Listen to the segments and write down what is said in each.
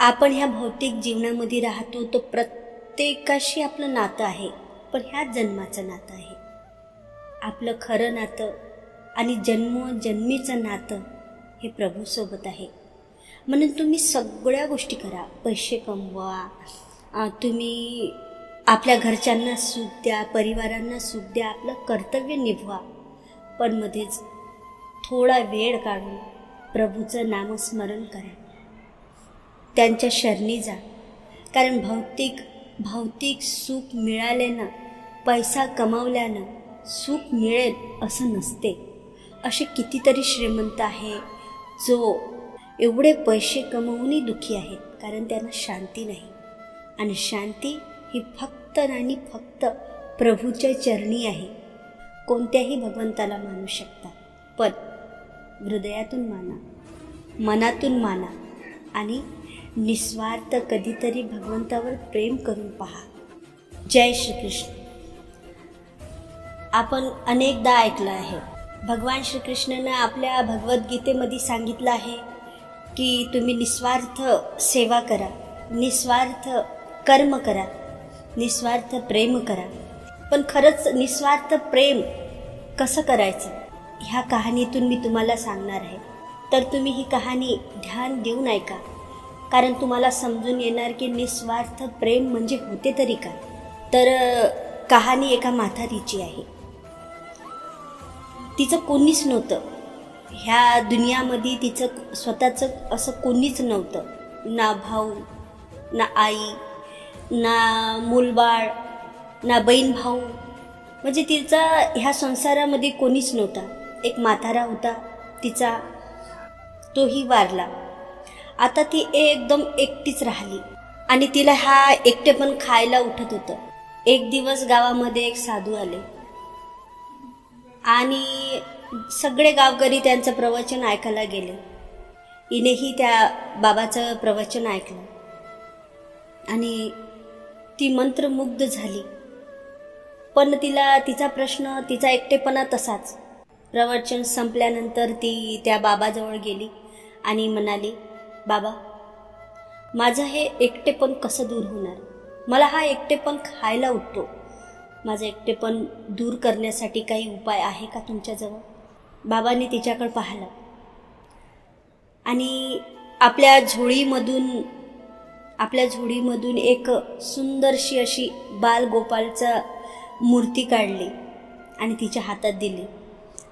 आपण ह्या भौतिक जीवनामध्ये राहतो, तो प्रत्येकाशी आपलं नातं आहे, पण ह्याच जन्माचं नातं आहे. आपलं खरं नातं आणि जन्मोजन्मीचं नातं हे प्रभूसोबत आहे. म्हणून तुम्ही सगळ्या गोष्टी करा, पैसे कमवा, तुम्ही आपल्या घरच्यांना सुख द्या, परिवारांना सुख द्या, आपलं कर्तव्य निभवा, पण मध्येच थोडा वेळ काढून प्रभूचं नामस्मरण करा, त्यांच्या शरणी जा. कारण भौतिक सुख मिळाल्यानं, पैसा कमावल्यानं सुख मिळेल असं नसते. असे कितीतरी श्रीमंत आहे जो एवढे पैसे कमवूनही दुःखी आहेत, कारण त्यांना शांती नाही. आणि शांती ही फक्त आणि फक्त प्रभूच्या चरणी आहे. कोणत्याही भगवंताला मानू शकता, पण हृदयातून माना, मनातून माना आणि निस्वार्थ कधीतरी भगवंतावर प्रेम करून पहा. जय श्रीकृष्ण. आपण अनेकदा ऐकलं आहे, भगवान श्रीकृष्णानं आपल्या भगवद्गीतेमध्ये सांगितलं आहे की तुम्ही निस्वार्थ सेवा करा, निस्वार्थ कर्म करा, निस्वार्थ प्रेम करा. पण खरंच निस्वार्थ प्रेम कसं करायचं ह्या कहाणीतून मी तुम्हाला सांगणार आहे. तर तुम्ही ही कहाणी ध्यान देऊन ऐका, कारण तुम्हाला समजून येणार की निस्वार्थ प्रेम म्हणजे होते तरी काय. तर कहाणी एका म्हातारीची आहे. तिचं कोणीच नव्हतं ह्या दुनियामध्ये, तिचं स्वतःचं असं कोणीच नव्हतं. ना भाऊ, ना आई, ना मूलबाळ, ना बहीण भाऊ, म्हणजे तिचा ह्या संसारामध्ये कोणीच नव्हता. एक म्हातारा होता तिचा, तोही वारला. आता ती एकदम एकटीच राहिली आणि तिला हा एकटेपण खायला उठत होतं. एक दिवस गावामध्ये एक साधू आले आणि सगळे गावकरी त्यांचं प्रवचन ऐकायला गेले. हिनेही त्या बाबाचं प्रवचन ऐकलं आणि ती मंत्रमुग्ध झाली. पण तिचा प्रश्न, तिचा एकटेपणा तसाच. प्रवचन संपल्यानंतर ती त्या बाबाजवळ गेली आणि म्हणाली, बाबा, माझं हे एकटेपण कसं दूर होणार? मला हा एकटेपण खायला उठतो. माझं एकटेपण दूर करण्यासाठी काही उपाय आहे का तुमच्याजवळ? बाबांनी तिच्याकडे पाहिलं आणि आपल्या झोळीमधून एक सुंदरशी अशी बालगोपालचा मूर्ती काढली आणि तिच्या हातात दिली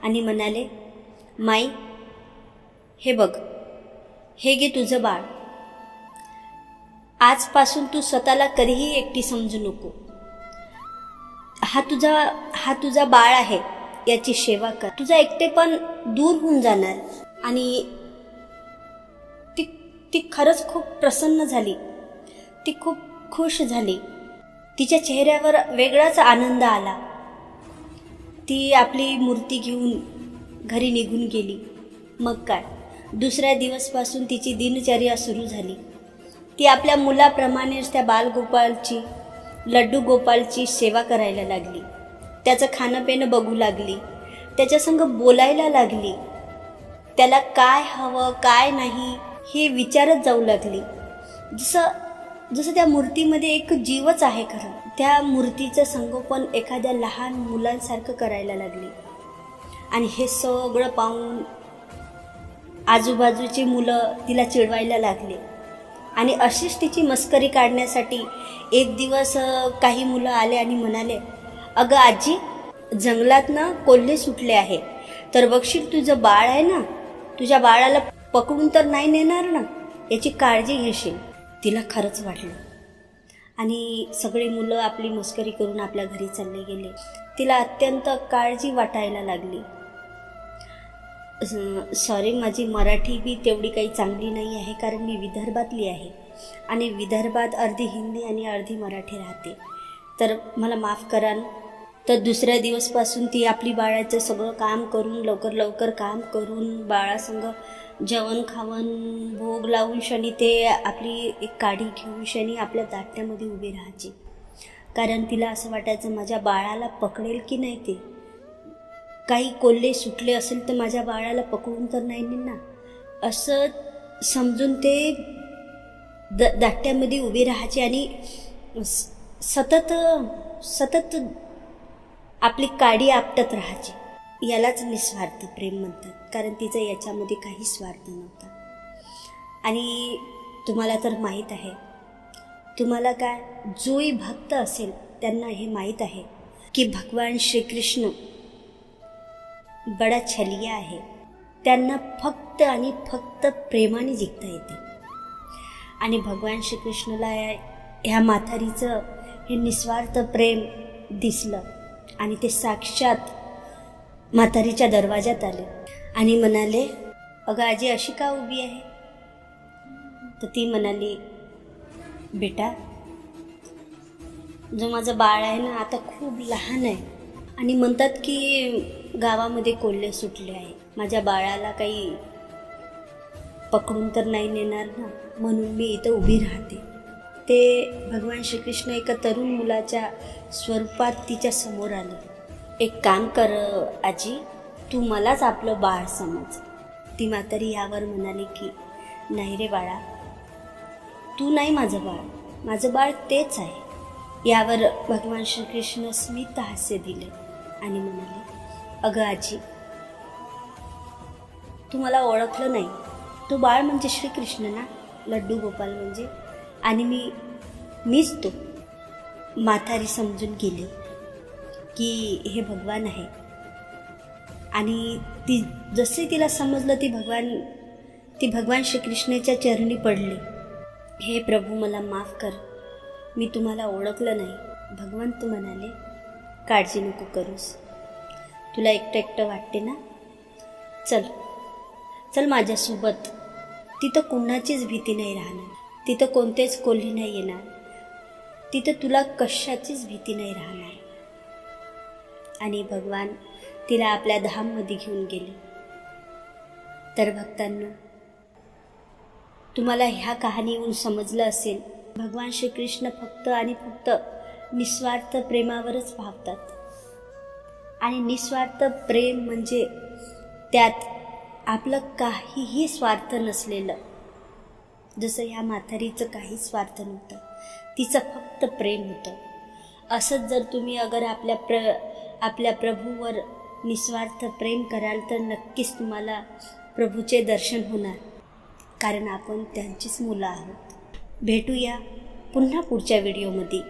आणि म्हणाले, माई, हे बघ, हे घे तुझं बाळ. आजपासून तू स्वतःला कधीही एकटी समजू नको. हा तुझा बाळ आहे, याची सेवा कर. तुझा एकटेपण दूर होऊन जाणार. आणि ती खरंच खूप प्रसन्न झाली, ती खूप खुश झाली. तिच्या चेहऱ्यावर वेगळाच आनंद आला. ती आपली मूर्ती घेऊन घरी निघून गेली. मग काय, दुसऱ्या दिवसपासून तिची दिनचर्या सुरू झाली. ती आपल्या मुलाप्रमाणेच त्या बालगोपालची, लड्डू गोपालची सेवा करायला लागली. त्याचं खाणं पिणं बघू लागली, त्याच्यासंग बोलायला लागली. त्याला काय हवं काय नाही हे विचारत जाऊ लागली. जसं त्या मूर्तीमध्ये एक जीवच आहे. खरं त्या मूर्तीचं संगोपन एखाद्या लहान मुलांसारखं करायला लागली. आणि हे सगळं पाहून आजूबाजूची मुलं तिला चिडवायला लागले आणि अशीच तिची मस्करी काढण्यासाठी एक दिवस काही मुलं आले आणि म्हणाले, अगं आजी, जंगलात ना कोल्हे सुटले आहे, तर बघशील तुझं बाळ आहे ना, तुझ्या बाळाला पकडून तर नाही नेणार ना, याची काळजी घेशील. तिला खरंच वाटलं आणि सगळे मुलं आपली मस्करी करून आपल्या घरी चालले गेले. तिला अत्यंत काळजी वाटायला लागली. सॉरी, माझी मराठी बी तेवढी काही चांगली नाही आहे, कारण मी विदर्भातली आहे आणि विदर्भात अर्धी हिंदी आणि अर्धी मराठी राहते, तर मला माफ कराल. तर दुसऱ्या दिवसपासून ती आपली बाळाचं सगळं काम करून, लवकर काम करून, बाळासंग जेवण खावण भोग लावून शनी ते आपली एक काठी घेऊन शनी आपल्या दाट्यामध्ये उभी राहायची. कारण तिला असं वाटायचं, माझ्या बाळाला पकडेल की नाही, ते काही कोल्हे सुटले असेल तर माझ्या बाळाला पकडून तर नाही ना, असं समजून ते दाट्यामध्ये उभी राहायची आणि सतत सतत आपली काडी आपटत राहायची. यालाच निस्वार्थ प्रेम म्हणतात, कारण तिचं याच्यामध्ये काही स्वार्थ नव्हता. आणि तुम्हाला तर माहीत आहे, तुम्हाला काय, जोही भक्त असेल त्यांना हे माहीत आहे की भगवान श्रीकृष्ण बडा छलिया आहे. त्यांना फक्त आणि फक्त प्रेमाने जिंकता येते. आणि भगवान श्रीकृष्णाला ह्या म्हातारीचं हे निस्वार्थ प्रेम दिसलं आणि ते साक्षात म्हातारीच्या दरवाजात आले आणि म्हणाले, अगं आजी अशी का उभी आहे? तर ती म्हणाली, बेटा, जो माझं बाळ आहे ना आता खूप लहान आहे आणि म्हणतात की गावामध्ये कोल्हे सुटले आहे. माझ्या बाळाला काही पकडून तर नाही नेणार ना, म्हणून मी इथं उभी राहते. ते भगवान श्रीकृष्ण एका तरुण मुलाच्या स्वरूपात तिच्या समोर आले. एक काम कर आजी, तू मलाच आपलं बाळ समज. ती म्हातारी यावर म्हणाली की नाही रे बाळा, तू नाही माझं बाळ, माझं बाळ तेच आहे. यावर भगवान श्रीकृष्ण स्मित हास्य दिले आणि म्हणाले, अगं आजी, तू मला ओळखलं नाही. तू बाळ म्हणजे श्रीकृष्ण ना, लड्डू गोपाल म्हणजे, आणि मीच तो. म्हातारी समजून गेली की हे भगवान आहे. आणि ती जसे तिला समजलं ती भगवान श्रीकृष्णाच्या चरणी पडली. हे प्रभू, मला माफ कर, मी तुम्हाला ओळखलं नाही. भगवंत म्हणाले, काळजी नको करूस, तुला एकटं एकटं वाटते ना, चल माझ्यासोबत. तिथं कुणाचीच भीती नाही राहणार, तिथं कोणतेच कोल्हे नाही येणार, तिथं तुला कशाचीच भीती नाही राहणार. आणि भगवान तिला आपल्या धाममध्ये घेऊन गेले. तर भक्तांनो, तुम्हाला ह्या कहाणीवरून समजलं असेल, भगवान श्रीकृष्ण फक्त आणि फक्त निस्वार्थ प्रेमावरच भावतात. आणि निस्वार्थ प्रेम म्हणजे त्यात आपलं काहीही स्वार्थ नसलेलं. जसं ह्या म्हातारीचं काही स्वार्थ नव्हतं, तिचं फक्त प्रेम होतं. असंच जर तुम्ही अगर आपल्या प्रभूवर निस्वार्थ प्रेम कराल तर नक्कीच तुम्हाला प्रभूचे दर्शन होणार, कारण आपण त्यांचीच मुलं आहोत. भेटूया पुन्हा पुढच्या व्हिडिओमध्ये.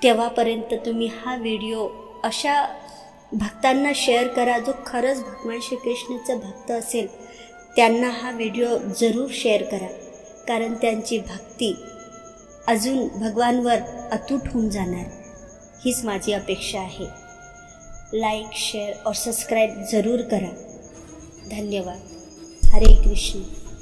तेव्हापर्यंत तुम्ही हा व्हिडिओ अशा भक्तांना शेअर करा, जो खरंच भगवान श्रीकृष्णाचा भक्त असेल त्यांना हा व्हिडिओ जरूर शेअर करा, कारण त्यांची भक्ती अजून भगवानवर अतूट होऊन जाणार, हीच माझी अपेक्षा आहे. लाईक, शेअर और सबस्क्राईब जरूर करा. धन्यवाद. हरे कृष्ण.